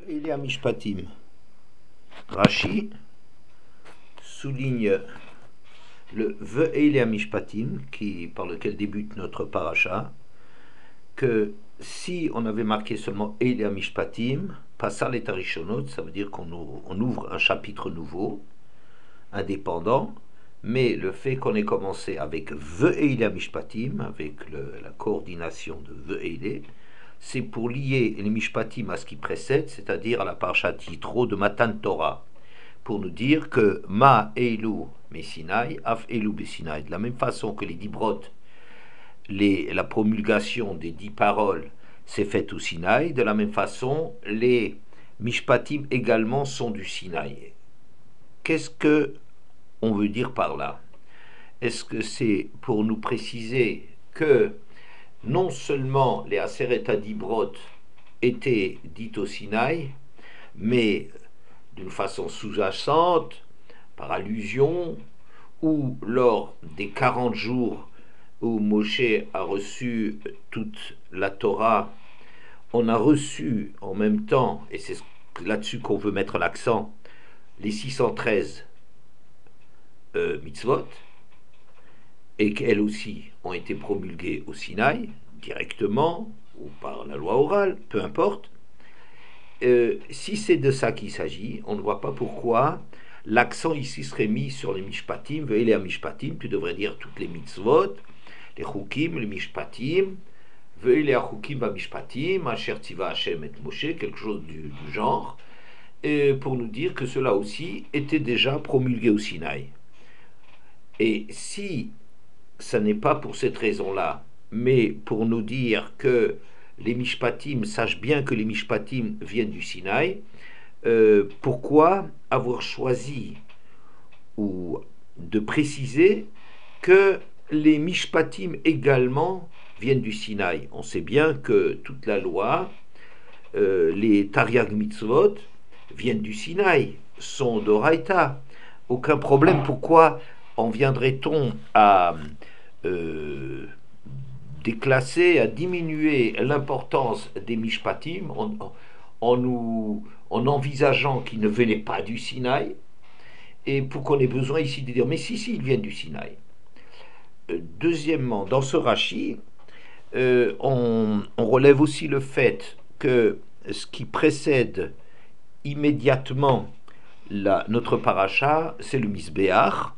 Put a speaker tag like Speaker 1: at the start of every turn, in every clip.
Speaker 1: Ve'ele Mishpatim. Rashi souligne le Ve'ele Mishpatim, par lequel débute notre paracha, que si on avait marqué seulement Ele Mishpatim, Passal et Tarishonot, ça veut dire qu'on ouvre un chapitre nouveau, indépendant, mais le fait qu'on ait commencé avec Ve'ele Mishpatim, avec la coordination de Ve'ele, c'est pour lier les Mishpatim à ce qui précède, c'est-à-dire à la parashat Yitro de Matan Torah, pour nous dire que Ma Eilu Messinai, Af Eilu Bessinai, de la même façon que les 10 brotes, la promulgation des 10 paroles s'est faite au Sinaï, de la même façon, les Mishpatim également sont du Sinaï. Qu'est-ce que on veut dire par là? Est-ce que c'est pour nous préciser que non seulement les Aseret Adibrot étaient dites au Sinaï, mais d'une façon sous-jacente, par allusion, ou lors des 40 jours où Moshe a reçu toute la Torah, on a reçu en même temps, et c'est là-dessus qu'on veut mettre l'accent, les 613 mitzvot, et qu'elles aussi ont été promulguées au Sinaï, directement, ou par la loi orale, peu importe. Si c'est de ça qu'il s'agit, on ne voit pas pourquoi l'accent ici serait mis sur les mishpatim. Ve'ele mishpatim, tu devrais dire toutes les mitzvot, les chukim, les mishpatim, ve'ele chukim va mishpatim, asher tiva Hashem et Moshe, quelque chose du genre, pour nous dire que cela aussi était déjà promulgué au Sinaï. Et si ça n'est pas pour cette raison-là, mais pour nous dire que les Mishpatim sachent bien que les Mishpatim viennent du Sinaï, pourquoi avoir choisi ou de préciser que les Mishpatim également viennent du Sinaï? On sait bien que toute la loi, les Tariag Mitzvot, viennent du Sinaï, sont d'Oraïta. Aucun problème. Pourquoi en viendrait-on à déclasser, à diminuer l'importance des Mishpatim en envisageant qu'ils ne venaient pas du Sinaï, et pour qu'on ait besoin ici de dire mais si, ils viennent du Sinaï. Deuxièmement, dans ce Rashi, on relève aussi le fait que ce qui précède immédiatement notre paracha, c'est le Misbéach,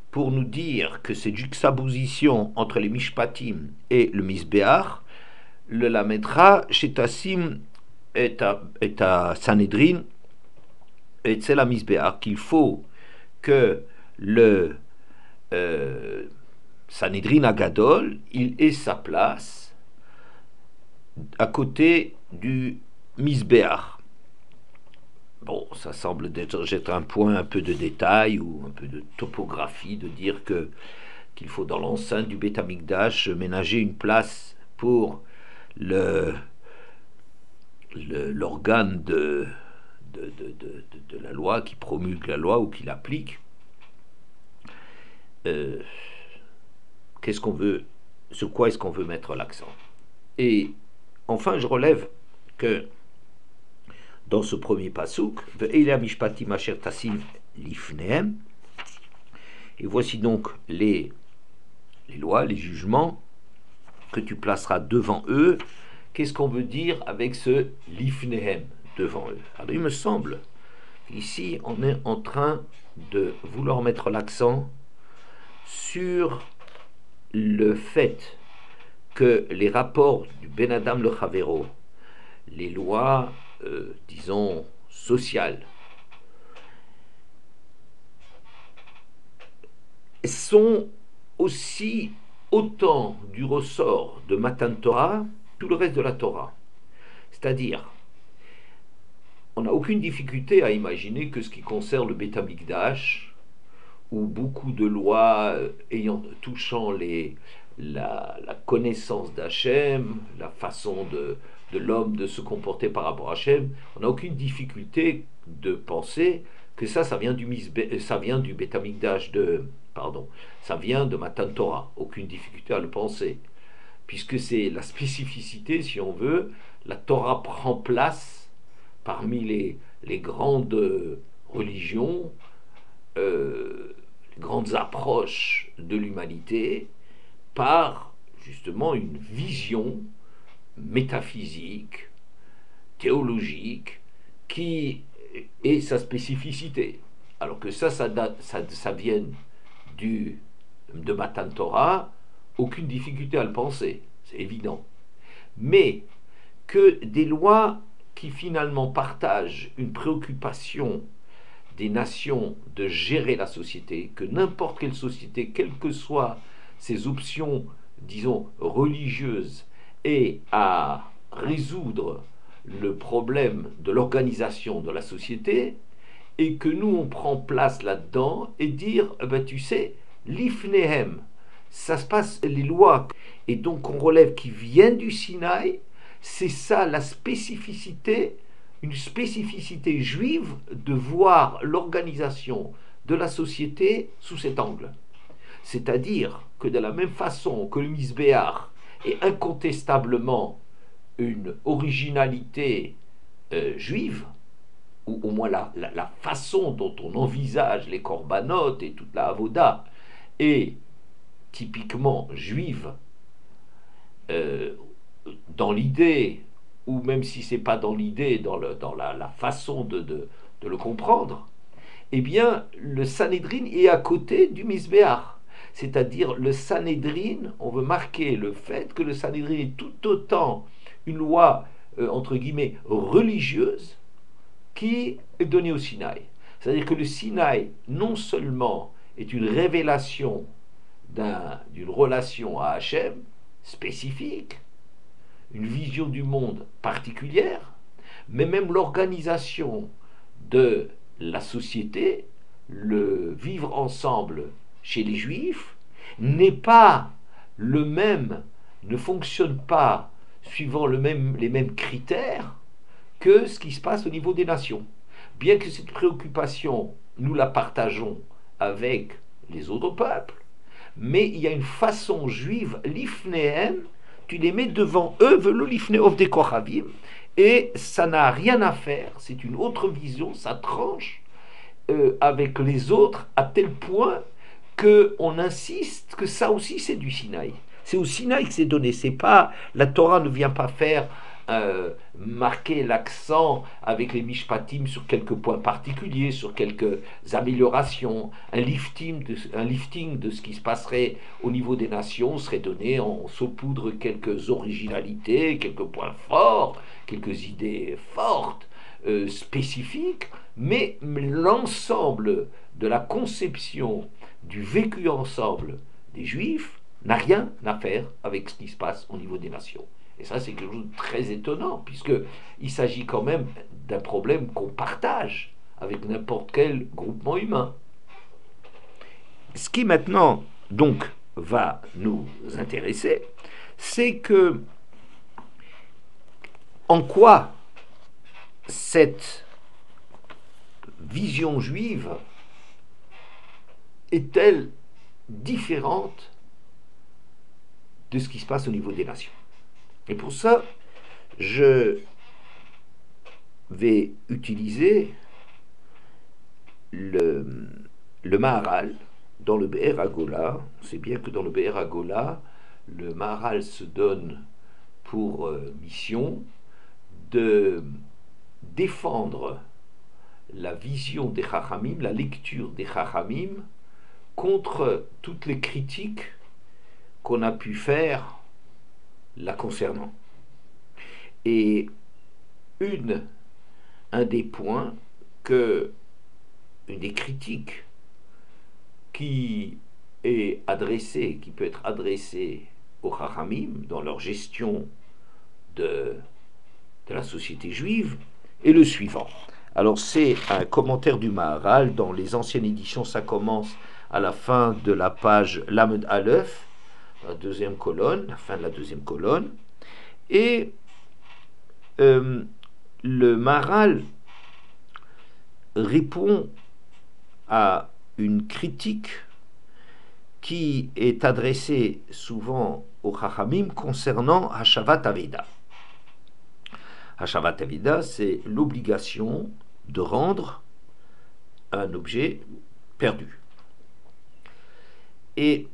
Speaker 1: pour nous dire que cette juxtaposition entre les Mishpatim et le Misbéach, le Lamedra, chez Tassim et à Sanhedrin, et c'est la Misbéach, qu'il faut que le Sanhedrin Agadol, il ait sa place à côté du Misbéach. Bon, ça semble être un point un peu de détail ou un peu de topographie, de dire qu'il faut dans l'enceinte du Beth Amikdash ménager une place pour l'organe de la loi, qui promulgue la loi ou qui l'applique. Qu'est-ce qu'on veut, sur quoi est-ce qu'on veut mettre l'accent? Et enfin, je relève que dans ce premier pasouk, Ve'ele mishpatim asher tasim lifnehem, et voici donc les lois, les jugements que tu placeras devant eux. Qu'est-ce qu'on veut dire avec ce lifnehem, devant eux? Alors il me semble qu'ici on est en train de vouloir mettre l'accent sur le fait que les rapports du Ben Adam le Chavero, les lois disons sociales, sont aussi autant du ressort de Matan Torah tout le reste de la Torah. C'est-à-dire, on n'a aucune difficulté à imaginer que ce qui concerne le Beth Amikdash, où beaucoup de lois touchant la connaissance d'Hachem, la façon de l'homme de se comporter par rapport à Hachem, on n'a aucune difficulté de penser que ça vient du Beth Amikdash, ça vient de Matan Torah. Aucune difficulté à le penser, puisque c'est la spécificité, si on veut. La Torah prend place
Speaker 2: parmi les grandes religions, les grandes approches de l'humanité, par justement une vision métaphysique, théologique, qui est sa spécificité. Alors que ça vient de Matan Torah, aucune difficulté à le penser, c'est évident. Mais que des lois qui finalement partagent une préoccupation des nations de gérer la société, que n'importe quelle société, quelles que soient ses options, disons, religieuses, ait à résoudre le problème de l'organisation de la société, et que nous on prend place là-dedans et dire, ben, tu sais, l'ifnehem, ça se passe, les lois, et donc on relève qui viennent du Sinaï, c'est ça la spécificité, une spécificité juive de voir l'organisation de la société sous cet angle. C'est-à-dire que de la même façon que le Misbéar est incontestablement une originalité juive, ou au moins la façon dont on envisage les corbanotes et toute la avoda est typiquement juive, euh, dans l'idée, ou même si c'est pas dans l'idée, dans la façon de le comprendre, eh bien, le Sanhédrin est à côté du Misbéar. C'est-à-dire, le Sanhédrin, on veut marquer le fait que le Sanhédrin est tout autant une loi, entre guillemets, religieuse, qui est donnée au Sinaï. C'est-à-dire que le Sinaï, non seulement est une révélation d'une relation à Hachem spécifique, une vision du monde particulière, mais même l'organisation de la société, le vivre ensemble chez les Juifs, n'est pas le même, ne fonctionne pas suivant les mêmes critères que ce qui se passe au niveau des nations. Bien que cette préoccupation, nous la partageons avec les autres peuples, mais il y a une façon juive, l'ifnehem, tu les mets devant eux, velo l'ifneov des koravim, et ça n'a rien à faire, c'est une autre vision, ça tranche avec les autres à tel point qu'on insiste que ça aussi c'est du Sinaï. C'est au Sinaï que c'est donné, c'est pas, la Torah ne vient pas faire marquer l'accent avec les mishpatim sur quelques points particuliers, sur quelques améliorations. Un lifting de ce qui se passerait au niveau des nations serait donné, on saupoudre quelques originalités, quelques points forts, quelques idées fortes, spécifiques, mais l'ensemble de la conception du vécu ensemble des Juifs n'a rien à faire avec ce qui se passe au niveau des nations. Et ça, c'est quelque chose de très étonnant, puisqu'il s'agit quand même d'un problème qu'on partage avec n'importe quel groupement humain. Ce qui maintenant, donc, va nous intéresser, c'est que en quoi cette vision juive est-elle différente de ce qui se passe au niveau des nations. Et pour ça, je vais utiliser le Maharal dans le Be'er Hagola. On sait bien que dans le Be'er Hagola, le Maharal se donne pour mission de défendre la vision des Chachamim, la lecture des Chachamim, contre toutes les critiques qu'on a pu faire la concernant. Et un des points une des critiques qui est adressée, qui peut être adressée aux Chachamim dans leur gestion de la société juive, est le suivant. Alors c'est un commentaire du Maharal, dans les anciennes éditions ça commence à la fin de la page Lamed Aleph, la deuxième colonne, la fin de la deuxième colonne, et le Maharal répond à une critique qui est adressée souvent aux Chachamim concernant Hashavat Aveda.
Speaker 1: Hashavat Avida, c'est l'obligation de rendre un objet perdu. Et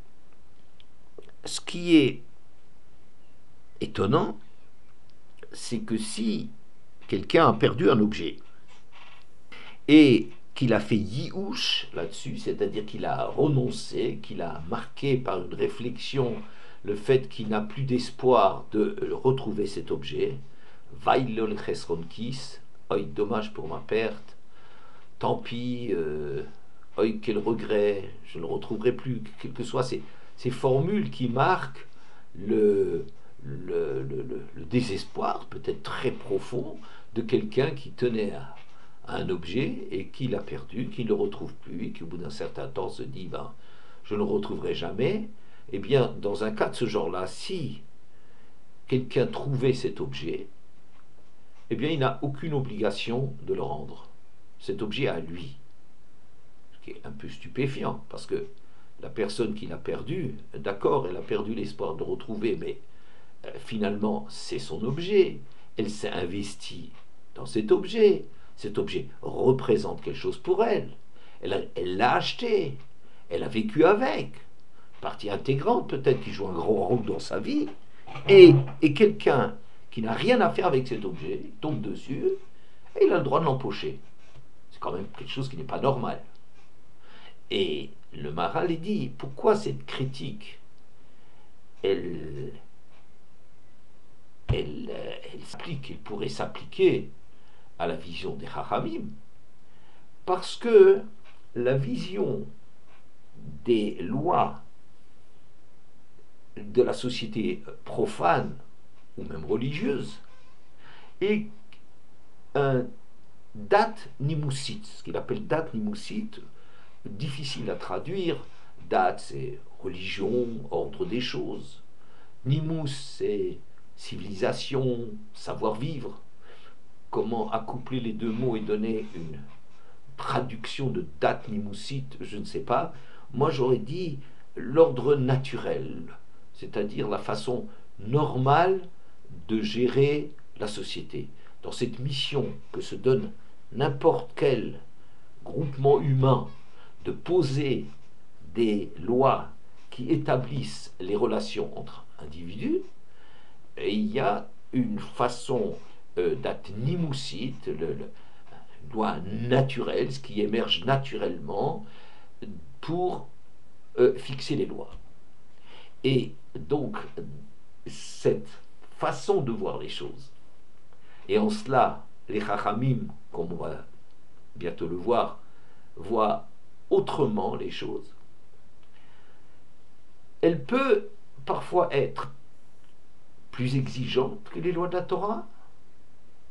Speaker 1: ce qui est étonnant, c'est que si quelqu'un a perdu un objet et qu'il a fait yiouch là-dessus, c'est-à-dire qu'il a renoncé, qu'il a marqué par une réflexion le fait qu'il n'a plus d'espoir de retrouver cet objet, vaillol chesronkis, oi, dommage pour ma perte, tant pis, oi, quel regret, je ne le retrouverai plus, quelles que soient ces formules qui marquent le désespoir, peut-être très profond, de quelqu'un qui tenait à un objet et qui l'a perdu, qui ne le retrouve plus, et qui au bout d'un certain temps se dit, ben, je ne le retrouverai jamais. Eh bien, dans un cas de ce genre-là, si quelqu'un trouvait cet objet, eh bien, il n'a aucune obligation de le rendre. Cet objet à lui. Ce qui est un peu stupéfiant, parce que la personne qui l'a perdu, d'accord, elle a perdu l'espoir de le retrouver, mais finalement, c'est son objet. Elle s'est investie dans cet objet. Cet objet représente quelque chose pour elle. Elle l'a acheté. Elle a vécu avec. Partie intégrante, peut-être, qui joue un grand rôle dans sa vie. Et quelqu'un qui n'a rien à faire avec cet objet tombe dessus et il a le droit de l'empocher. C'est quand même quelque chose qui n'est pas normal. Et le Maharal est dit, pourquoi cette critique elle s'applique, elle pourrait s'appliquer à la vision des Chachamim, parce que la vision des lois de la société profane ou même religieuse est un date nimoussite, ce qu'il appelle date nimoussite, difficile à traduire. Date, c'est religion, ordre des choses. Nimous, c'est civilisation, savoir-vivre. Comment accoupler les deux mots et donner une traduction de date nimoussite, je ne sais pas. Moi, j'aurais dit l'ordre naturel, c'est-à-dire la façon normale de gérer la société. Dans cette mission que se donne n'importe quel groupement humain de poser des lois qui établissent les relations entre individus, et il y a une façon d'être nimoussite, loi naturelle, ce qui émerge naturellement pour fixer les lois. Et donc, cette façon de voir les choses, et en cela, les Chachamim, comme on va bientôt le voir, voient autrement les choses, elle peut parfois être plus exigeante que les lois de la Torah,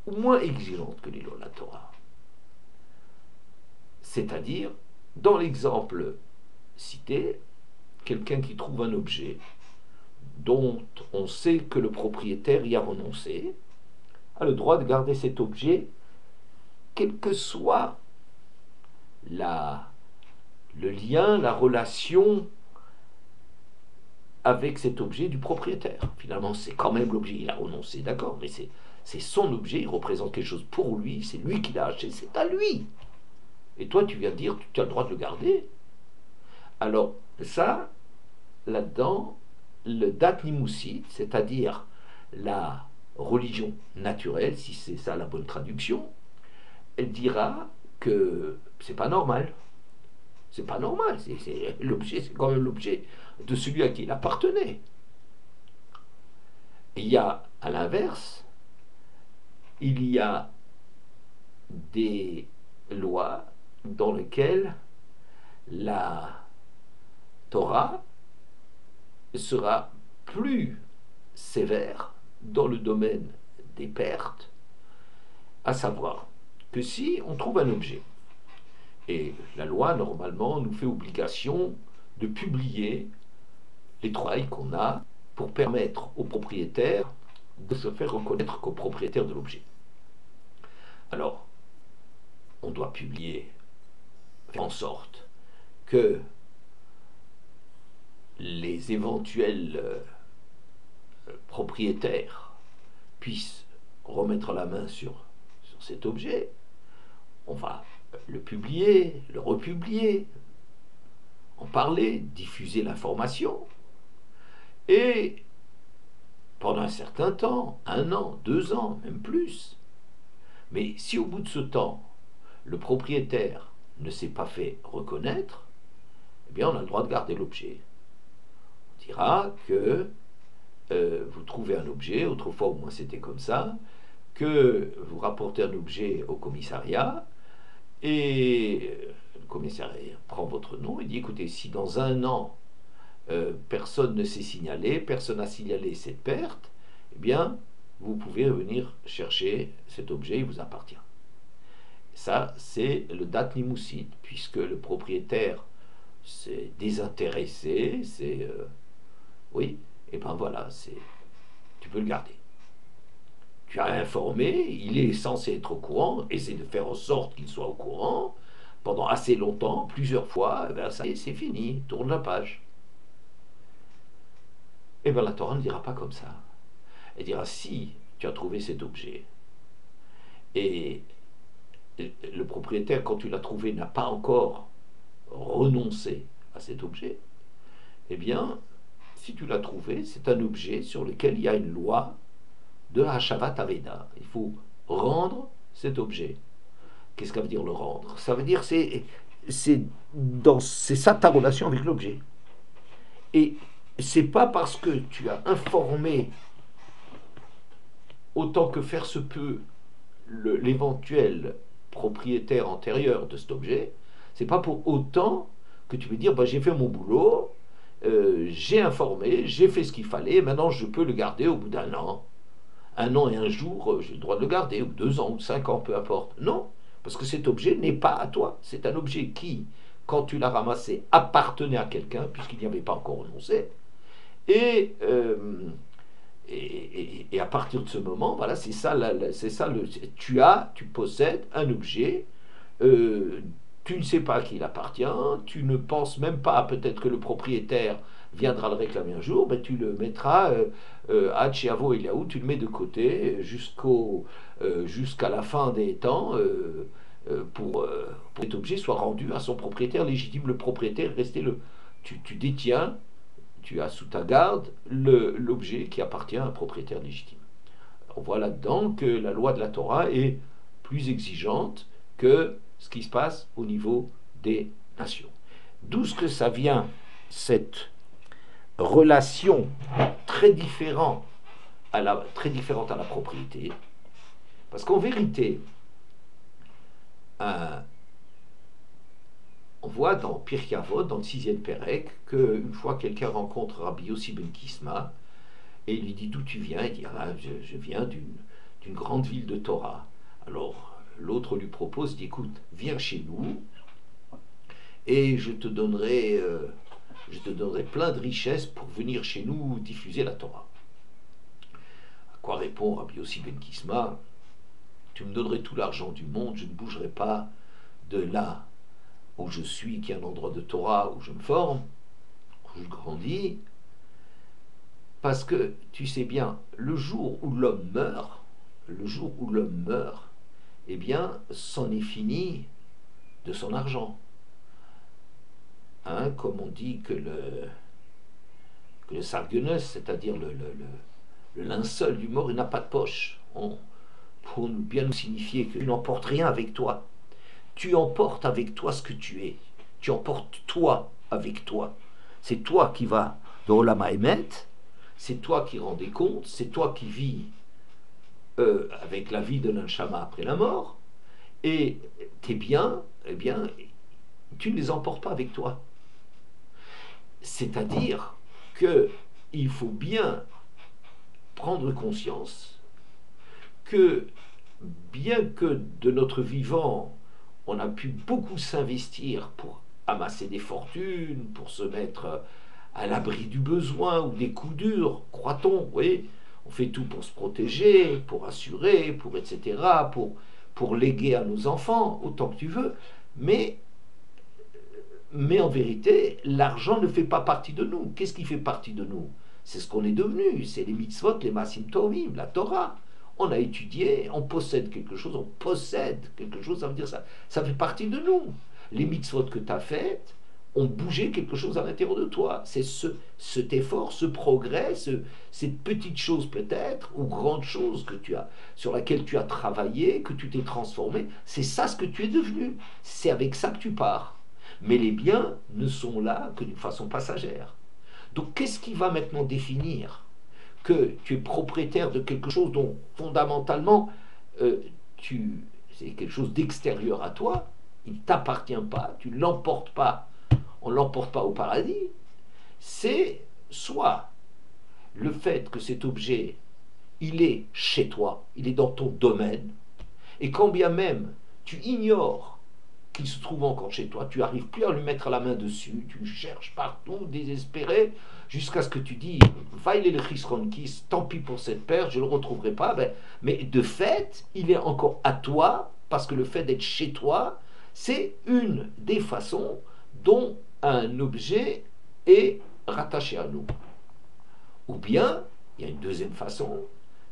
Speaker 1: ou moins exigeante que les lois de la Torah. C'est-à-dire, dans l'exemple cité, quelqu'un qui trouve un objet dont on sait que le propriétaire y a renoncé, a le droit de garder cet objet, quel que soit le lien, la relation avec cet objet du propriétaire. Finalement, c'est quand même l'objet, il a renoncé, d'accord, mais c'est son objet, il représente quelque chose pour lui, c'est lui qui l'a acheté, c'est à lui. Et toi, tu viens de dire, tu as le droit de le garder. Alors, ça, là-dedans, le dat nimoussite, c'est-à-dire la religion naturelle, si c'est ça la bonne traduction, elle dira que c'est pas normal. C'est pas normal. L'objet, c'est quand même l'objet de celui à qui il appartenait. Il y a, à l'inverse, il y a des lois dans lesquelles la Torah sera plus sévère dans le domaine des pertes, à savoir que si on trouve un objet, et la loi normalement nous fait obligation de publier les trouvailles qu'on a pour permettre au propriétaire de se faire reconnaître comme propriétaire de l'objet. Alors, on doit publier, faire en sorte que les éventuels propriétaires puissent
Speaker 2: remettre la main sur cet objet, on va le publier, le republier, en parler, diffuser l'information, et pendant un certain temps, 1 an, 2 ans, même plus. Mais si au bout de ce temps, le propriétaire ne s'est pas fait reconnaître, eh bien on a le droit de garder l'objet. On dira que vous trouvez un objet, autrefois au moins c'était comme ça, que vous rapportez un objet au commissariat, et le commissariat prend votre nom et dit, écoutez, si dans 1 an, personne ne s'est signalé, personne n'a signalé cette perte, eh bien, vous pouvez venir chercher cet objet, il vous appartient. Ça, c'est le dat nimusit, puisque le propriétaire s'est désintéressé, oui, et ben voilà, tu peux le garder. Tu as informé, il est censé être au courant, essaie de faire en sorte qu'il soit au courant, pendant assez longtemps, plusieurs fois, ben ça y est, c'est fini, tourne la page. Et bien la Torah ne dira pas comme ça. Elle dira, si tu as trouvé cet objet, et le propriétaire, quand tu l'as trouvé, n'a pas encore renoncé à cet objet, eh bien, si tu l'as trouvé, c'est un objet sur lequel il y a une loi de Hashavat Aveda. Il faut rendre cet objet. Qu'est-ce que ça veut dire le rendre? Ça veut dire c'est ça ta relation avec l'objet. Et c'est pas parce que tu as informé autant que faire se peut l'éventuel propriétaire antérieur de cet objet, c'est pas pour autant que tu peux dire bah, j'ai fait mon boulot, j'ai informé, j'ai fait ce qu'il fallait, maintenant je peux le garder au bout d'1 an. 1 an et 1 jour, j'ai le droit de le garder, ou 2 ans, ou 5 ans, peu importe. Non, parce que cet objet n'est pas à toi. C'est un objet qui, quand tu l'as ramassé, appartenait à quelqu'un, puisqu'il n'y avait pas encore renoncé. Et à partir de ce moment, voilà, c'est ça, tu possèdes un objet, tu ne sais pas à qui il appartient, tu ne penses même pas, peut-être que le propriétaire viendra le réclamer un jour, mais tu le mettras à Chiavo et Liaou, tu le mets de côté jusqu'à la fin des temps pour que cet objet soit rendu à son propriétaire légitime. Le propriétaire, tu détiens, tu as sous ta garde l'objet qui appartient à un propriétaire légitime. On voit là-dedans que la loi de la Torah est plus exigeante que ce qui se passe au niveau des nations. D'où ce que ça vient, cette relation très différente à la propriété, parce qu'en vérité, on voit dans Pirkei Avot, dans le 6e Pérec, qu'une fois quelqu'un rencontre Rabbi Yossi ben Kisma, et il lui dit d'où tu viens, il dit ah, je viens d'une grande ville de Torah. Alors l'autre lui propose, il dit écoute, viens chez nous, et je te donnerai plein de richesses pour venir chez nous diffuser la Torah. À quoi répond Rabbi Yossi ben Kisma, tu me donnerais tout l'argent du monde, je ne bougerai pas de là où je suis, qui est un endroit de Torah où je me forme, où je grandis, parce que tu sais bien, le jour où l'homme meurt, eh bien, c'en est fini de son argent. Hein, comme on dit que le sargueneus, c'est-à-dire le linceul du mort, il n'a pas de poche. Pour bien nous signifier que tu n'emportes rien avec toi. Tu emportes avec toi ce que tu es. Tu emportes toi avec toi. C'est toi qui vas dans Olam Haemet, c'est toi qui rends des comptes, c'est toi qui vis avec la vie de l'Anshama après la mort, et tes biens, eh bien, tu ne les emportes pas avec toi. C'est-à-dire qu'il faut bien prendre conscience que bien que de notre vivant, on a pu beaucoup s'investir pour amasser des fortunes, pour se mettre à l'abri du besoin ou des coups durs, croit-on, vous voyez, on fait tout pour se protéger, pour assurer, pour etc., pour léguer à nos enfants, autant que tu veux, mais en vérité, l'argent ne fait pas partie de nous. Qu'est-ce qui fait partie de nous? C'est ce qu'on est devenu, c'est les mitzvot, les masim tovim, la Torah. On a étudié, on possède quelque chose, ça veut dire ça. Ça fait partie de nous. Les mitzvot que tu as faites ont bougé quelque chose à l'intérieur de toi. C'est cet effort, ce progrès, cette petite chose peut-être, ou grande chose que tu as, sur laquelle tu as travaillé, que tu t'es transformé. C'est ça ce que tu es devenu. C'est avec ça que tu pars. Mais les biens ne sont là que d'une façon passagère. Donc qu'est-ce qui va maintenant définir que tu es propriétaire de quelque chose dont fondamentalement c'est quelque chose d'extérieur à toi, il ne t'appartient pas, tu ne l'emportes pas, on ne l'emporte pas au paradis, c'est soit le fait que cet objet, il est chez toi, il est dans ton domaine, et quand bien même tu ignores qu'il se trouve encore chez toi, tu n'arrives plus à lui mettre la main dessus, tu cherches partout, désespéré, jusqu'à ce que tu dis, vaille le Chisronkis, tant pis pour cette paire, je ne le retrouverai pas, mais de fait, il est encore à toi, parce que le fait d'être chez toi, c'est une des façons dont un objet est rattaché à nous. Ou bien, il y a une deuxième façon,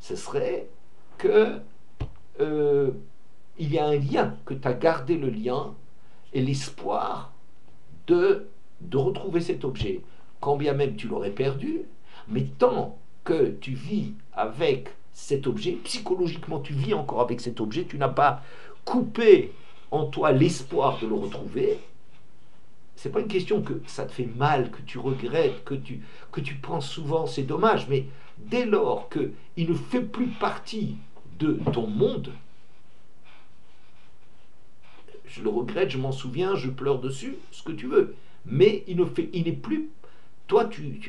Speaker 2: ce serait que il y a un lien, que tu as gardé le lien et l'espoir de retrouver cet objet. Quand bien même tu l'aurais perdu, mais tant que tu vis avec cet objet, psychologiquement tu vis encore avec cet objet, tu n'as pas coupé en toi l'espoir de le retrouver, c'est pas une question que ça te fait mal, que tu regrettes, que tu penses souvent, c'est dommage, mais dès lors qu'il ne fait plus partie de ton monde, je le regrette, je m'en souviens, je pleure dessus, ce que tu veux, mais il n'est plus, toi tu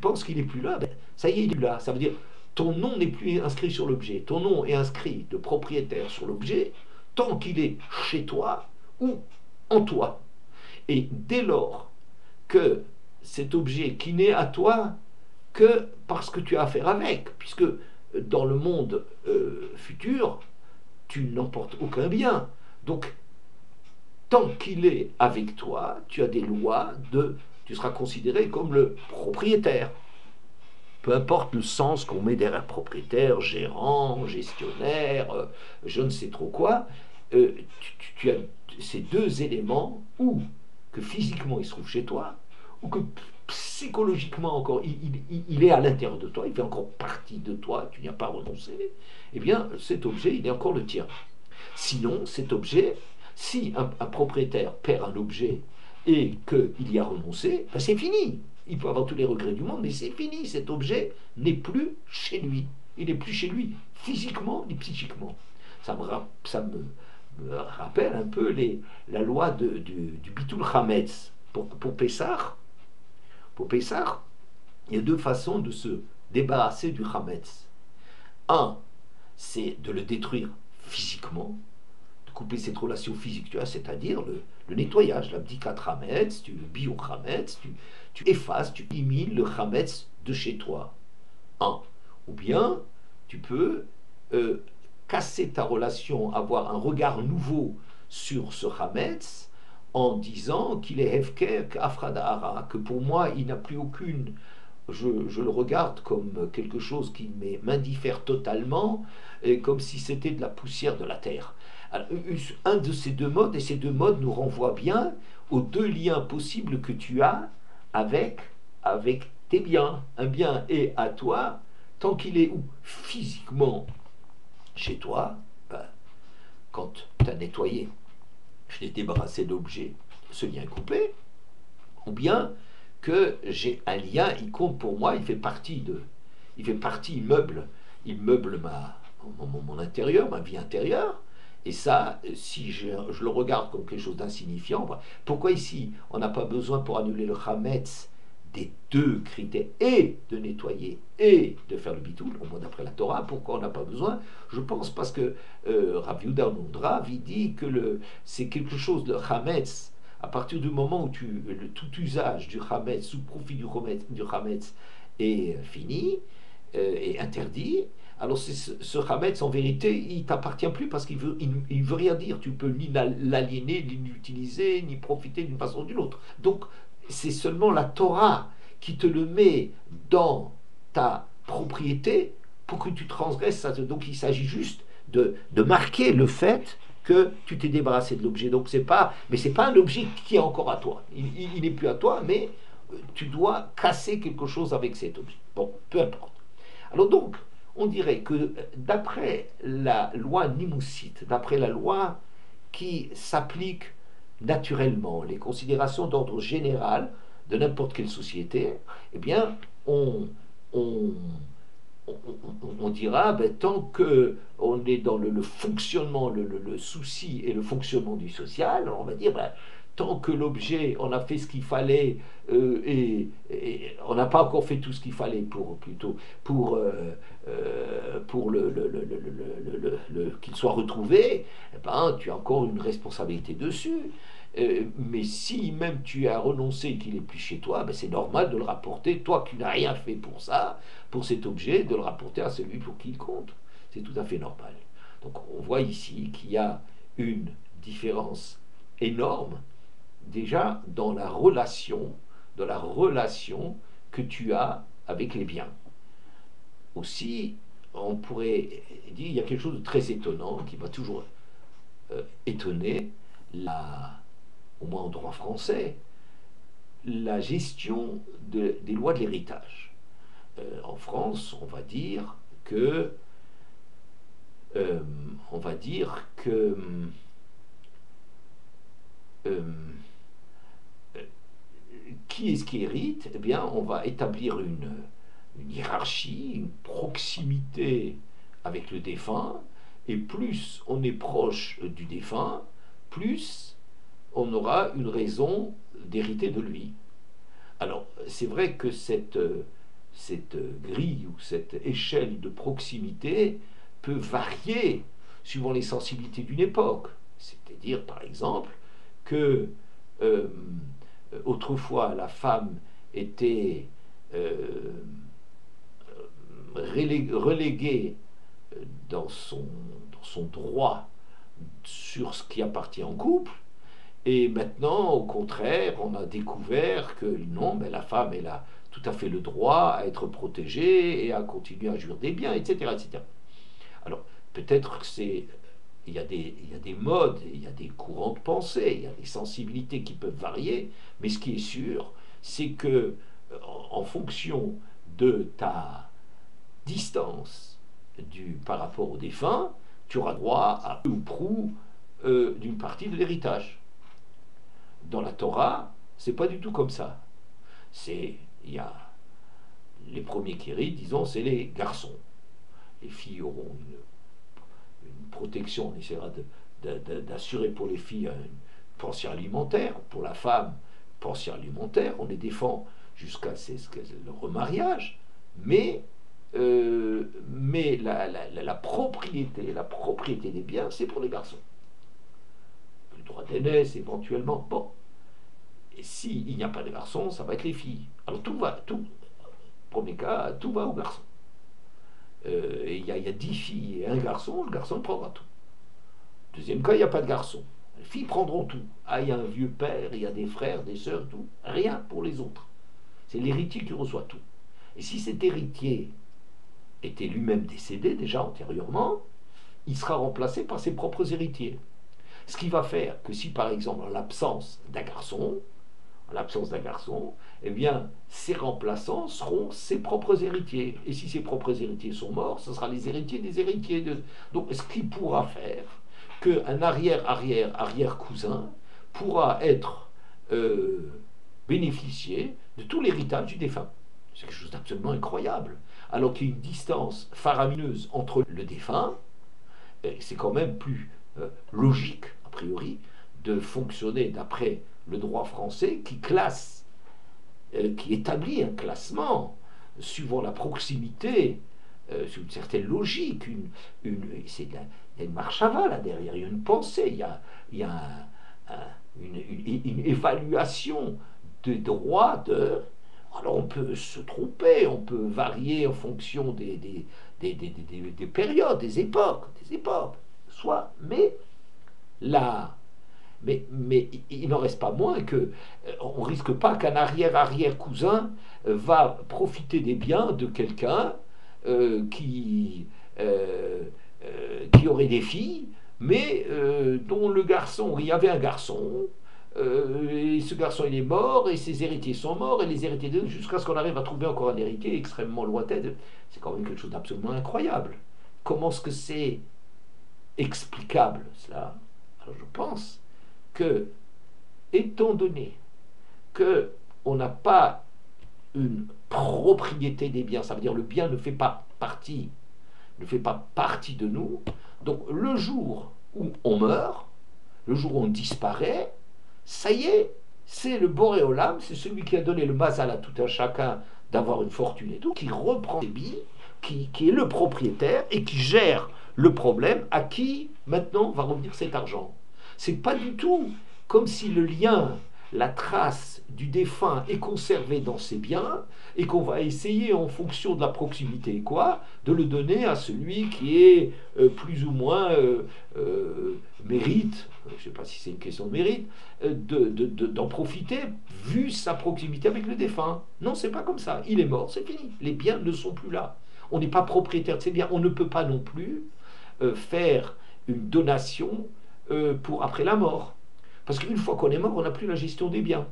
Speaker 2: penses qu'il n'est plus là, ça y est, il est là, ça veut dire ton nom n'est plus inscrit sur l'objet, ton nom est inscrit de propriétaire sur l'objet, tant qu'il est chez toi ou en toi. Et dès lors que cet objet qui n'est à toi que parce que tu as affaire avec, puisque dans le monde futur, tu n'emportes aucun bien. Donc, tant qu'il est avec toi, tu as des lois tu seras considéré comme le propriétaire. Peu importe le sens qu'on met derrière propriétaire, gérant, gestionnaire, je ne sais trop quoi, tu as ces deux éléments, ou que physiquement il se trouve chez toi, ou que psychologiquement encore il est à l'intérieur de toi, il fait encore partie de toi, tu n'y as pas renoncé, eh bien cet objet il est encore le tien. Sinon cet objet, si un propriétaire perd un objet et qu'il y a renoncé, ben c'est fini. Il peut avoir tous les regrets du monde, mais c'est fini, cet objet n'est plus chez lui. Il n'est plus chez lui, physiquement ni psychiquement. Ça me rappelle un peu la loi du Bitul Hametz. Pour Pessah, il y a deux façons de se débarrasser du Hametz. Un, c'est de le détruire physiquement, de couper cette relation physique, tu as, c'est-à-dire le nettoyage, l'abdikat Hametz, le bio Hametz, tu effaces, tu élimines le Hametz de chez toi. Un. Ou bien, tu peux casser ta relation, avoir un regard nouveau sur ce Hametz en disant qu'il est Hefker Afradahara, que pour moi, il n'a plus aucune... Je le regarde comme quelque chose qui m'indiffère totalement, et comme si c'était de la poussière de la terre. Alors, un de ces deux modes, et ces deux modes nous renvoient bien aux deux liens possibles que tu as avec tes biens. Un bien est à toi, tant qu'il est où physiquement chez toi, quand tu as nettoyé, je t'ai débarrassé d'objets, ce lien est coupé, ou bien que j'ai un lien, il compte pour moi, il fait partie, il meuble mon intérieur, ma vie intérieure, et ça, si je le regarde comme quelque chose d'insignifiant, pourquoi ici on n'a pas besoin pour annuler le Hametz des deux critères, et de nettoyer et de faire le bitoul, au moins d'après la Torah? Pourquoi on n'a pas besoin? Je pense parce que Rav Yehuda Nundrav, il dit que c'est quelque chose de Hametz. À partir du moment où tout usage du Hametz, sous profit du Hametz est fini, est interdit, alors ce Hametz, en vérité, il ne t'appartient plus parce qu'il veut rien dire. Tu peux ni l'aliéner, ni l'utiliser, ni profiter d'une façon ou d'une autre. Donc, c'est seulement la Torah qui te le met dans ta propriété pour que tu transgresses ça. Donc il s'agit juste de marquer le fait que tu t'es débarrassé de l'objet. Donc mais c'est pas un objet qui est encore à toi. Il n'est plus à toi, mais tu dois casser quelque chose avec cet objet. Bon, peu importe. Alors donc, on dirait que d'après la loi Nimoussite, d'après la loi qui s'applique naturellement, les considérations d'ordre général de n'importe quelle société, eh bien, on, on dira, ben, tant qu'on est dans le fonctionnement, le souci et le fonctionnement du social, on va dire, ben, tant que l'objet, on a fait ce qu'il fallait, et on n'a pas encore fait tout ce qu'il fallait pour qu'il soit retrouvé, eh ben, tu as encore une responsabilité dessus. Mais si même tu as renoncé et qu'il n'est plus chez toi, ben c'est normal de le rapporter, toi qui n'as rien fait pour ça, pour cet objet, de le rapporter à celui pour qui il compte. C'est tout à fait normal. Donc on voit ici qu'il y a une différence énorme déjà dans la relation que tu as avec les biens. Aussi, on pourrait dire, il y a quelque chose de très étonnant qui m'a toujours étonné, au moins en droit français, la gestion des lois de l'héritage. En France, on va dire que euh, qui est-ce qui hérite? Eh bien, on va établir une hiérarchie, une proximité avec le défunt, et plus on est proche du défunt, plus on aura une raison d'hériter de lui. Alors, c'est vrai que cette grille ou cette échelle de proximité peut varier suivant les sensibilités d'une époque. C'est-à-dire, par exemple, que autrefois la femme était reléguée dans son droit sur ce qui appartient en couple, et maintenant, au contraire, on a découvert que non, mais la femme, elle a tout à fait le droit à être protégée et à continuer à jouir des biens, etc. etc. Alors, peut-être que il y a des modes, il y a des courants de pensée, il y a des sensibilités qui peuvent varier, mais ce qui est sûr, c'est que en fonction de ta distance par rapport au défunt, tu auras droit à peu ou prou d'une partie de l'héritage. Dans la Torah, c'est pas du tout comme ça. Il y a les premiers qui héritent, disons, c'est les garçons. Les filles auront une protection, on essaiera d'assurer pour les filles une pension alimentaire, pour la femme, pension alimentaire, on les défend jusqu'à le remariage, mais la propriété des biens, c'est pour les garçons. Le droit d'aînesse, éventuellement, bon. Et s'il n'y a pas de garçons, ça va être les filles. Alors premier cas, tout va aux garçons. Il y a 10 filles et un garçon, le garçon prendra tout. Deuxième cas, il n'y a pas de garçon. Les filles prendront tout. Ah, il y a un vieux père, il y a des frères, des sœurs, tout. Rien pour les autres. C'est l'héritier qui reçoit tout. Et si cet héritier était lui-même décédé déjà antérieurement, il sera remplacé par ses propres héritiers. Ce qui va faire que si par exemple en l'absence d'un garçon, eh bien, ses remplaçants seront ses propres héritiers. Et si ses propres héritiers sont morts, ce sera les héritiers des héritiers. Donc, ce qui pourra faire qu'un arrière-cousin pourra être bénéficié de tout l'héritage du défunt. C'est quelque chose d'absolument incroyable. Alors qu'il y a une distance faramineuse entre le défunt, c'est quand même plus logique, a priori, de fonctionner d'après le droit français qui établit un classement suivant la proximité, sur une certaine logique. Il y a une marche à val là derrière, il y a une pensée, il y a une évaluation des droits de. Alors on peut se tromper, on peut varier en fonction des périodes, des époques, soit, mais là. Mais il n'en reste pas moins que on risque pas qu'un arrière-cousin va profiter des biens de quelqu'un qui aurait des filles, mais dont le garçon, il y avait un garçon, et ce garçon il est mort, et ses héritiers sont morts, et les héritiers jusqu'à ce qu'on arrive à trouver encore un héritier extrêmement lointain. C'est quand même quelque chose d'absolument incroyable. Comment est-ce que c'est explicable cela? Alors je pense que, étant donné que on n'a pas une propriété des biens, ça veut dire le bien ne fait pas partie de nous. Donc le jour où on meurt, le jour où on disparaît, ça y est, c'est le Boréolam, c'est celui qui a donné le mazal à tout un chacun d'avoir une fortune et tout, qui reprend les billes, qui est le propriétaire et qui gère le problème à qui maintenant va revenir cet argent. C'est pas du tout comme si le lien, la trace du défunt est conservée dans ses biens et qu'on va essayer en fonction de la proximité de le donner à celui qui est plus ou moins mérite, je ne sais pas si c'est une question de mérite, d'en profiter vu sa proximité avec le défunt. Non, c'est pas comme ça. Il est mort, c'est fini. Les biens ne sont plus là. On n'est pas propriétaire de ces biens. On ne peut pas non plus faire une donation pour après la mort. Parce qu'une fois qu'on est mort, on n'a plus la gestion des biens.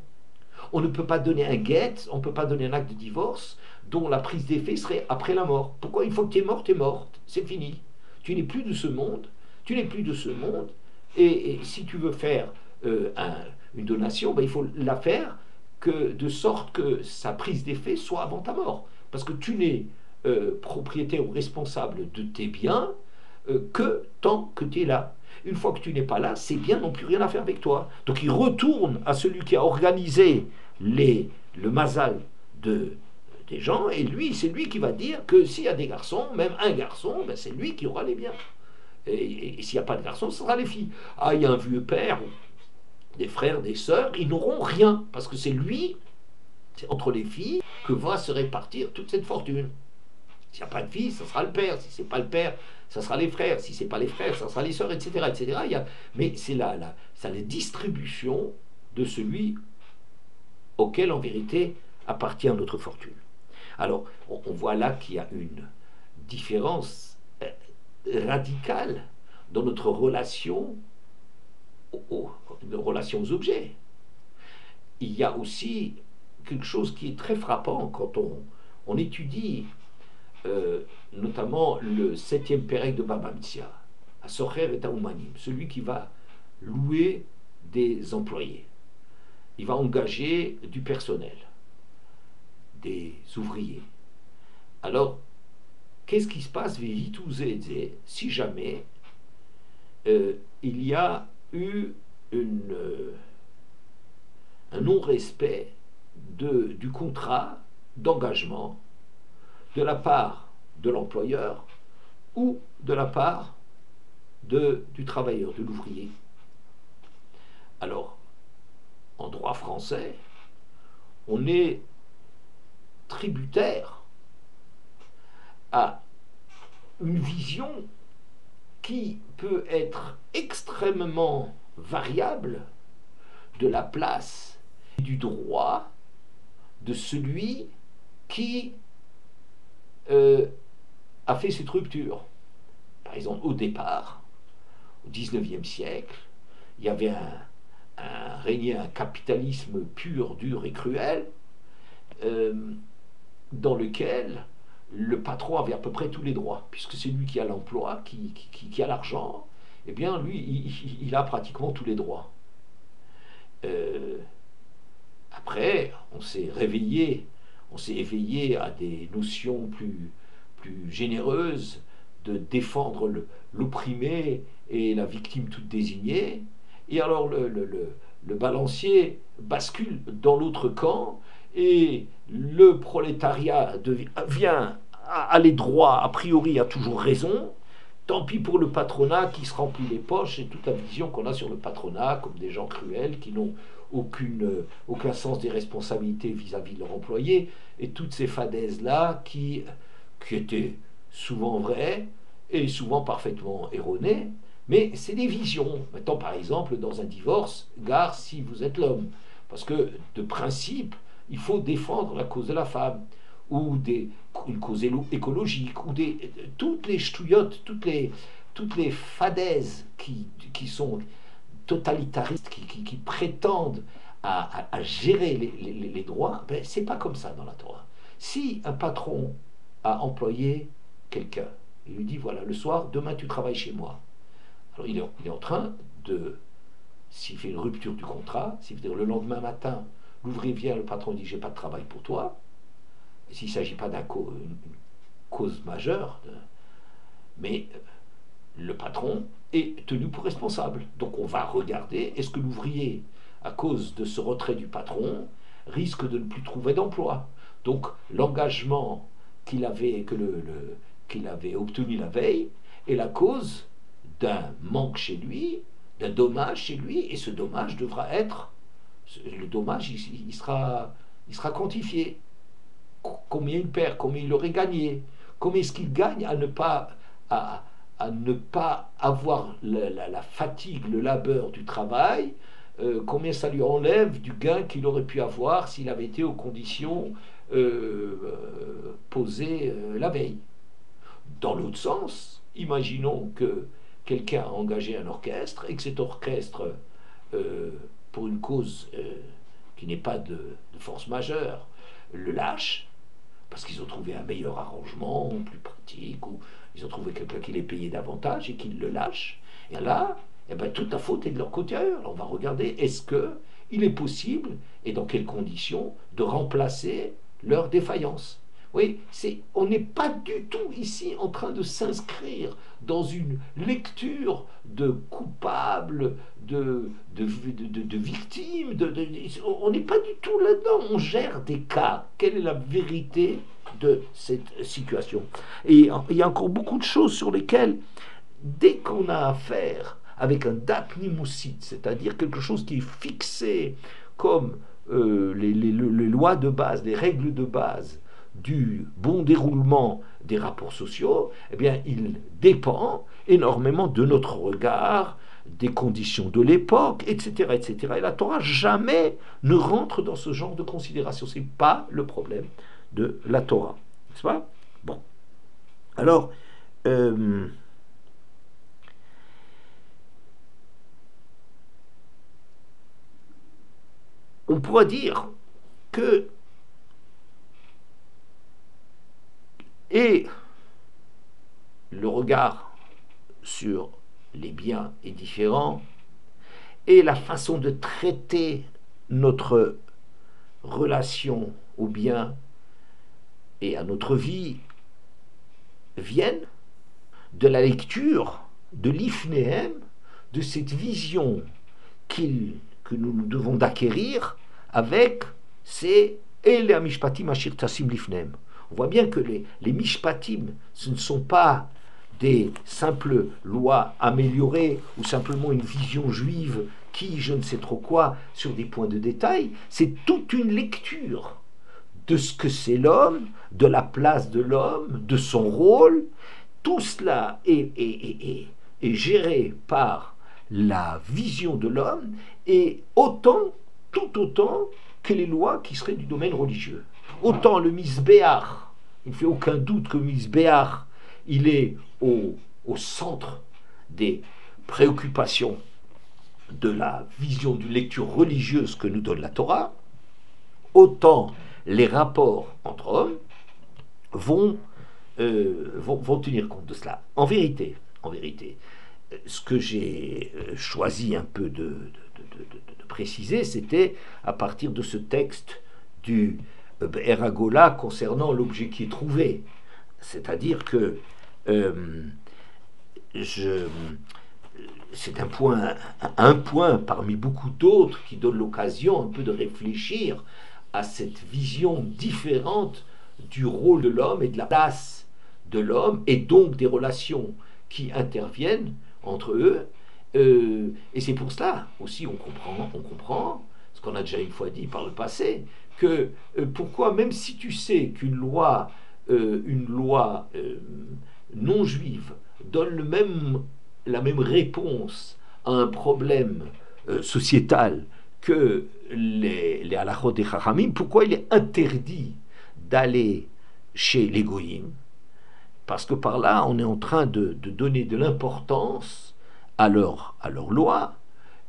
Speaker 2: On ne peut pas donner un guet, on ne peut pas donner un acte de divorce dont la prise d'effet serait après la mort. Pourquoi? Une fois que tu es mort, tu es morte. C'est fini. Tu n'es plus de ce monde. Tu n'es plus de ce monde. Et si tu veux faire une donation, ben, il faut la faire de sorte que sa prise d'effet soit avant ta mort. Parce que tu n'es propriétaire ou responsable de tes biens que tant que tu es là. Une fois que tu n'es pas là, ces biens n'ont plus rien à faire avec toi. Donc il retourne à celui qui a organisé le mazal des gens, et lui, c'est lui qui va dire que s'il y a des garçons, même un garçon, ben c'est lui qui aura les biens. Et s'il n'y a pas de garçons, ce sera les filles. Ah, il y a un vieux père, des frères, des sœurs, ils n'auront rien, parce que c'est lui, c'est entre les filles, que va se répartir toute cette fortune. S'il n'y a pas de fils, ça sera le père. Si ce n'est pas le père, ça sera les frères. Si ce n'est pas les frères, ça sera les sœurs, etc. etc. Mais c'est la distribution de celui auquel, en vérité, appartient notre fortune. Alors, on voit là qu'il y a une différence radicale dans notre relation aux objets. Il y a aussi quelque chose qui est très frappant quand on étudie notamment le 7e Pérec de Baba Metzia, à Socher et Taoumanim, celui qui va louer des employés. Il va engager du personnel, des ouvriers. Alors, qu'est-ce qui se passe si jamais il y a eu un non-respect du contrat d'engagement de la part de l'employeur ou de la part du travailleur, de l'ouvrier? Alors, en droit français, on est tributaire à une vision qui peut être extrêmement variable de la place et du droit de celui qui a fait cette rupture. Par exemple, au départ, au XIXe siècle, il y avait régnait un capitalisme pur, dur et cruel, dans lequel le patron avait à peu près tous les droits, puisque c'est lui qui a l'emploi, qui a l'argent, eh bien lui, il a pratiquement tous les droits. Après, on s'est éveillé à des notions plus généreuses de défendre l'opprimé et la victime toute désignée, et alors le balancier bascule dans l'autre camp, et le prolétariat a les droits, a priori a toujours raison. Tant pis pour le patronat qui se remplit les poches, et toute la vision qu'on a sur le patronat comme des gens cruels qui n'ont aucun sens des responsabilités vis-à-vis de leurs employés, et toutes ces fadaises-là qui étaient souvent vraies et souvent parfaitement erronées, mais c'est des visions. Maintenant, par exemple, dans un divorce, gare si vous êtes l'homme, parce que de principe, il faut défendre la cause de la femme. ou une cause écologique, ou toutes les ch'touillottes, toutes les fadaises qui sont totalitaristes, qui prétendent à gérer les droits, ben, c'est pas comme ça dans la Torah. Si un patron a employé quelqu'un, il lui dit voilà, le soir, demain tu travailles chez moi. Alors il est en train de, s'il fait une rupture du contrat, s'il veut dire le lendemain matin, l'ouvrier vient, le patron dit j'ai pas de travail pour toi, et s'il ne s'agit pas d'une cause majeure, mais le patron est tenu pour responsable. Donc on va regarder, est-ce que l'ouvrier, à cause de ce retrait du patron, risque de ne plus trouver d'emploi. Donc l'engagement qu'il avait, qu'il avait obtenu la veille est la cause d'un manque chez lui, d'un dommage chez lui, et ce dommage devra être, le dommage il sera quantifié. Combien il perd, combien il aurait gagné, combien est-ce qu'il gagne à ne pas avoir la fatigue, le labeur du travail, combien ça lui enlève du gain qu'il aurait pu avoir s'il avait été aux conditions posées la veille. Dans l'autre sens, imaginons que quelqu'un a engagé un orchestre et que cet orchestre, pour une cause qui n'est pas de force majeure, le lâche, parce qu'ils ont trouvé un meilleur arrangement, plus pratique, ou ils ont trouvé quelqu'un qui les payait davantage et qu'ils le lâchent. Et là, eh ben, toute la faute est de leur côté. Alors on va regarder, est-ce qu'il est possible, et dans quelles conditions, de remplacer leur défaillance. Oui, on n'est pas du tout ici en train de s'inscrire dans une lecture de coupables, de victimes. On n'est pas du tout là-dedans. On gère des cas. Quelle est la vérité de cette situation? Et il y a encore beaucoup de choses sur lesquelles, dès qu'on a affaire avec un datnimoussit, c'est-à-dire quelque chose qui est fixé comme les lois de base, les règles de base du bon déroulement des rapports sociaux, eh bien, il dépend énormément de notre regard, des conditions de l'époque, etc., etc. Et la Torah jamais ne rentre dans ce genre de considération. C'est pas le problème de la Torah, n'est-ce pas? Bon. Alors, on pourra dire que et le regard sur les biens est différent, et la façon de traiter notre relation aux biens et à notre vie viennent de la lecture de l'Ifnehem, de cette vision que nous devons d'acquérir avec ces Ele Mishpatim Ashir Tassim Lifnehem. On voit bien que les mishpatim, ce ne sont pas des simples lois améliorées ou simplement une vision juive qui, je ne sais trop quoi, sur des points de détail. C'est toute une lecture de ce que c'est l'homme, de la place de l'homme, de son rôle. Tout cela est géré par la vision de l'homme et tout autant que les lois qui seraient du domaine religieux. Autant le Misbéach, il ne fait aucun doute que le Misbéach, il est au centre des préoccupations de la vision d'une lecture religieuse que nous donne la Torah, autant les rapports entre hommes vont tenir compte de cela. En vérité, ce que j'ai choisi un peu de préciser, c'était à partir de ce texte du Eragola concernant l'objet qui est trouvé. C'est-à-dire que c'est un point parmi beaucoup d'autres qui donne l'occasion un peu de réfléchir à cette vision différente du rôle de l'homme et de la place de l'homme, et donc des relations qui interviennent entre eux. Et c'est pour cela aussi on comprend ce qu'on a déjà une fois dit par le passé, que pourquoi, même si tu sais qu'une loi non juive donne la même réponse à un problème sociétal que les halachot des Chachamim, pourquoi il est interdit d'aller chez les goïms, parce que par là, on est en train de donner de l'importance à leur loi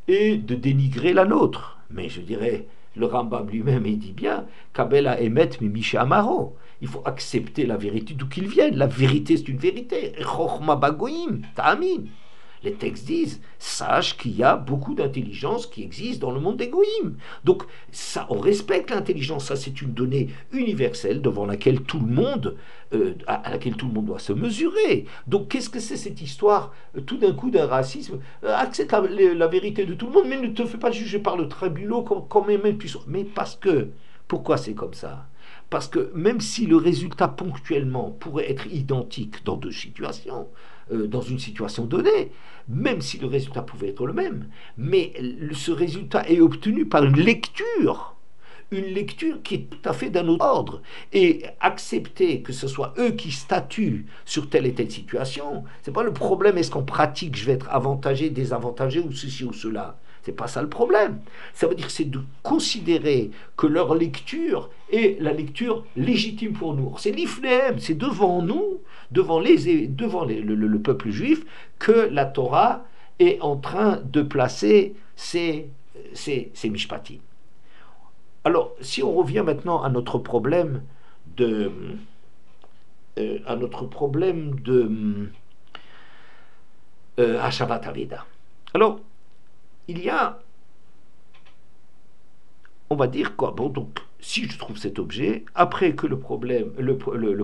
Speaker 2: et de dénigrer la nôtre. Mais je dirais, le Rambam lui-même, il dit bien, Kabela emet mimisha amaro. Il faut accepter la vérité d'où qu'il vienne. La vérité, c'est une vérité. Chochma bagoim, ta'amin. Les textes disent, sache qu'il y a beaucoup d'intelligence qui existe dans le monde des goïms. Donc, ça, on respecte l'intelligence. Ça, c'est une donnée universelle devant laquelle tout le monde, à laquelle tout le monde doit se mesurer. Donc, qu'est-ce que c'est cette histoire, tout d'un coup, d'un racisme? Accepte la vérité de tout le monde, mais ne te fais pas juger par le tribunal quand même puissant. Mais parce que, pourquoi c'est comme ça? Parce que même si le résultat ponctuellement pourrait être identique dans deux situations, dans une situation donnée, même si le résultat pouvait être le même, mais ce résultat est obtenu par une lecture qui est tout à fait d'un autre ordre. Et accepter que ce soit eux qui statuent sur telle et telle situation, c'est pas le problème, est-ce qu'en pratique je vais être avantagé, désavantagé ou ceci ou cela. C'est pas ça le problème. Ça veut dire que c'est de considérer que leur lecture est la lecture légitime pour nous. C'est l'ifnéem, c'est devant nous, devant le peuple juif, que la Torah est en train de placer ses mishpatim. Alors, si on revient maintenant à notre problème de Hashavat Aveda. Alors, il y a, on va dire quoi, bon, donc, si je trouve cet objet, après que le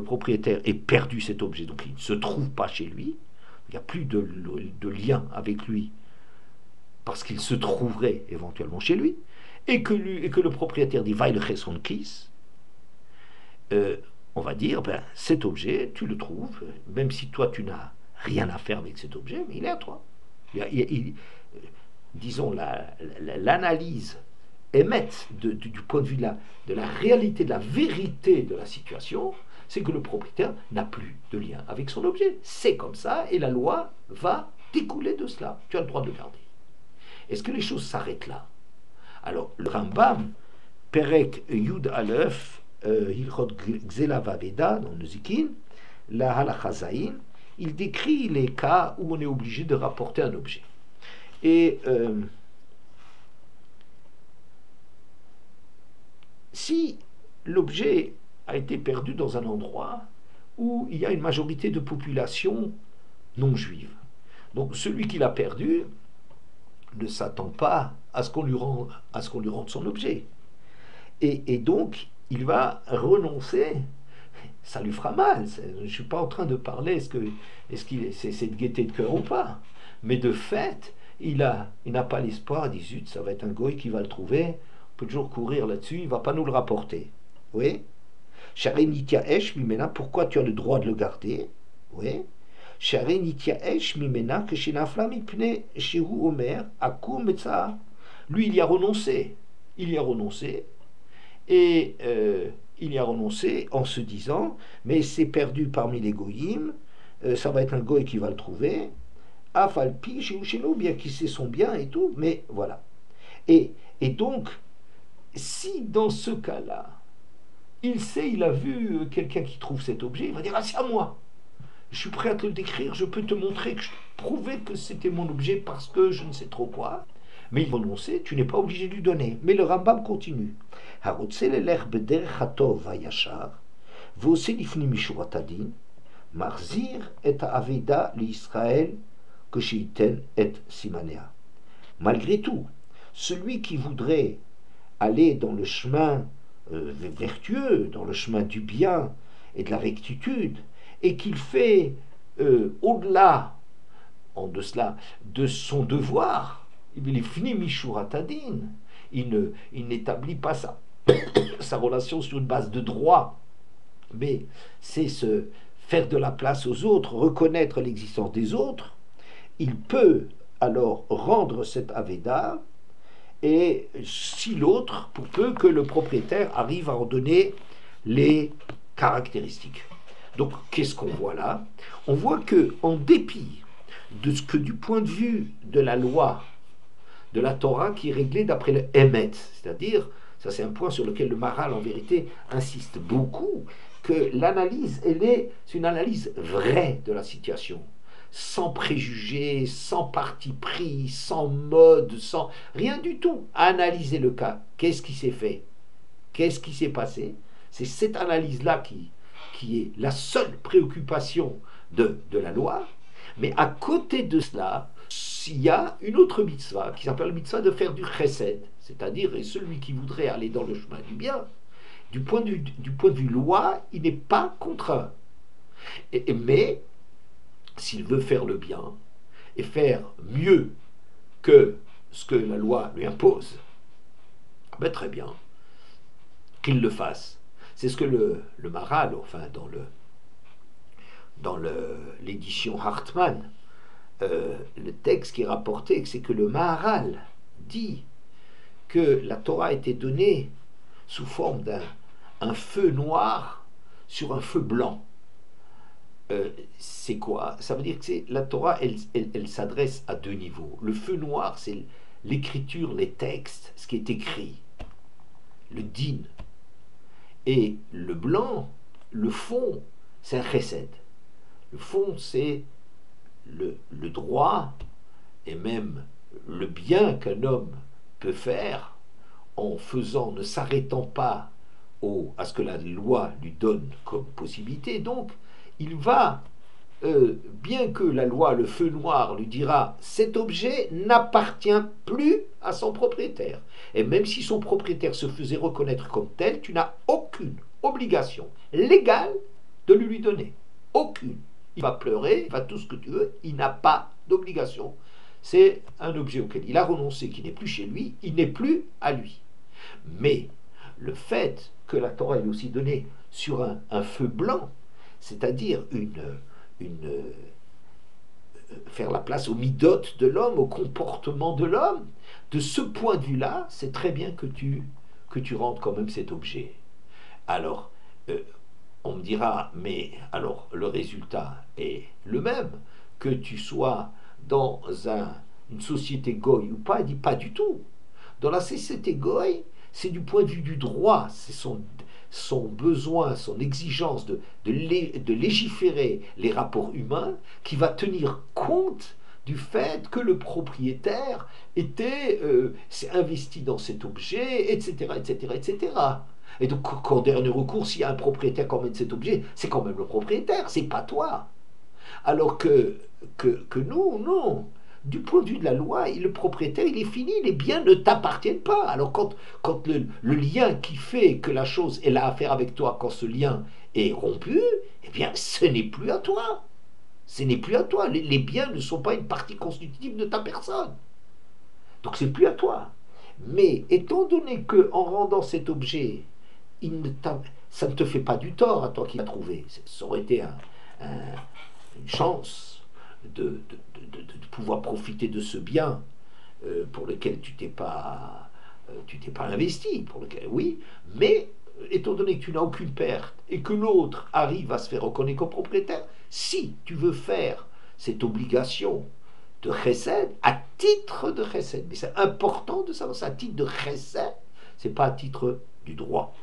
Speaker 2: propriétaire ait perdu cet objet, donc il ne se trouve pas chez lui, il n'y a plus de lien avec lui, parce qu'il se trouverait éventuellement chez lui, et que le propriétaire dit va le son kiss, on va dire, ben, cet objet, tu le trouves, même si toi tu n'as rien à faire avec cet objet, mais il est à toi. Disons, l'analyse émette du point de vue de la réalité, de la vérité de la situation, c'est que le propriétaire n'a plus de lien avec son objet. C'est comme ça, et la loi va découler de cela. Tu as le droit de le garder. Est-ce que les choses s'arrêtent là? Alors, le Rambam, Perek Yud Aleph, Hilchot Gzelav Aveda, dans le Zikin, la Halacha Zayin, il décrit les cas où on est obligé de rapporter un objet. Et si l'objet a été perdu dans un endroit où il y a une majorité de population non juive, donc celui qui l'a perdu ne s'attend pas à ce qu'on lui rende son objet. Et donc, il va renoncer. Ça lui fera mal. Je ne suis pas en train de parler est-ce qu'il c'est de gaieté de cœur ou pas. Mais de fait, il n'a pas l'espoir. Il dit zut, ça va être un goy qui va le trouver. On peut toujours courir là-dessus. Il ne va pas nous le rapporter. Oui. Charenitia Esh Mimena, pourquoi tu as le droit de le garder? Oui. Charenitia Esh Mimena, que chez Nafla Mipne, chez Omer, Akum Metsa. Lui, il y a renoncé. Il y a renoncé. Et il y a renoncé en se disant, mais c'est perdu parmi les goyim, ça va être un goy qui va le trouver, Afalpi, chez nous, bien qu'il sait son bien et tout, mais voilà. Et donc, si dans ce cas-là, il a vu quelqu'un qui trouve cet objet, il va dire, ah, c'est à moi. Je suis prêt à te le décrire, je peux te montrer, que je prouvais que c'était mon objet parce que je ne sais trop quoi. Mais il renonçait, tu n'es pas obligé de lui donner. Mais le Rambam continue. Malgré tout, celui qui voudrait aller dans le chemin vertueux, dans le chemin du bien et de la rectitude, et qu'il fait au-delà de cela, de son devoir, il est fini Mishuratadin, il n'établit pas sa relation sur une base de droit, mais c'est se faire de la place aux autres, reconnaître l'existence des autres. Il peut alors rendre cette Aveda, et si l'autre, pour peu que le propriétaire arrive à en donner les caractéristiques. Donc, qu'est-ce qu'on voit là? On voit que, en dépit de ce que, du point de vue de la loi, de la Torah, qui est réglée d'après le Emet, c'est-à-dire, ça c'est un point sur lequel le Maharal, en vérité, insiste beaucoup, que l'analyse, c'est une analyse vraie de la situation, sans préjugés, sans parti pris, sans mode, sans rien du tout. Analyser le cas. Qu'est-ce qui s'est fait? Qu'est-ce qui s'est passé? C'est cette analyse-là qui est la seule préoccupation de la loi. Mais à côté de cela, il y a une autre mitzvah qui s'appelle la mitzvah de faire du chesed, c'est-à-dire celui qui voudrait aller dans le chemin du bien, du point de vue loi, il n'est pas contraint. Mais s'il veut faire le bien et faire mieux que ce que la loi lui impose, ben très bien, qu'il le fasse. C'est ce que le Maharal, enfin dans l'édition Hartmann, le texte qui est rapporté, c'est que le Maharal dit que la Torah a été donnée sous forme d'un feu noir sur un feu blanc. C'est quoi? Ça veut dire que la Torah, elle s'adresse à deux niveaux. Le feu noir, c'est l'écriture, les textes, ce qui est écrit, le din. Et le blanc, le fond, c'est un chesed. Le fond, c'est le droit et même le bien qu'un homme peut faire en faisant, ne s'arrêtant pas à ce que la loi lui donne comme possibilité. Donc, il va, bien que la loi, le feu noir, lui dira cet objet n'appartient plus à son propriétaire. Et même si son propriétaire se faisait reconnaître comme tel, tu n'as aucune obligation légale de le lui donner. Aucune. Il va pleurer, il va tout ce que tu veux, il n'a pas d'obligation. C'est un objet auquel il a renoncé, qui n'est plus chez lui, il n'est plus à lui. Mais le fait que la Torah est aussi donnée sur un feu blanc, c'est-à-dire faire la place aux midotes de l'homme, au comportement de l'homme, de ce point de vue-là, c'est très bien que tu rentres quand même cet objet. Alors, on me dira, mais alors le résultat est le même, que tu sois dans une société goy ou pas. Il dit pas du tout. Dans la société goy, c'est du point de vue du droit, c'est son besoin, son exigence de légiférer les rapports humains qui va tenir compte du fait que le propriétaire s'est investi dans cet objet, etc., etc., etc. Et donc, qu'en dernier recours, s'il y a un propriétaire qui emmène cet objet, c'est quand même le propriétaire, c'est pas toi. Alors que nous, non. Du point de vue de la loi, le propriétaire, il est fini, les biens ne t'appartiennent pas. Alors quand le lien qui fait que la chose est là à faire avec toi, quand ce lien est rompu, eh bien, ce n'est plus à toi. Ce n'est plus à toi. Les biens ne sont pas une partie constitutive de ta personne. Donc c'est plus à toi. Mais étant donné qu'en rendant cet objet, ça ne te fait pas du tort à toi qui l'as trouvé. Ça aurait été une chance de pouvoir profiter de ce bien pour lequel tu t'es pas investi, pour lequel oui, mais étant donné que tu n'as aucune perte et que l'autre arrive à se faire reconnaître comme propriétaire, si tu veux faire cette obligation de chesed à titre de chesed, mais c'est important de savoir ça, à titre de chesed, c'est pas à titre du droit.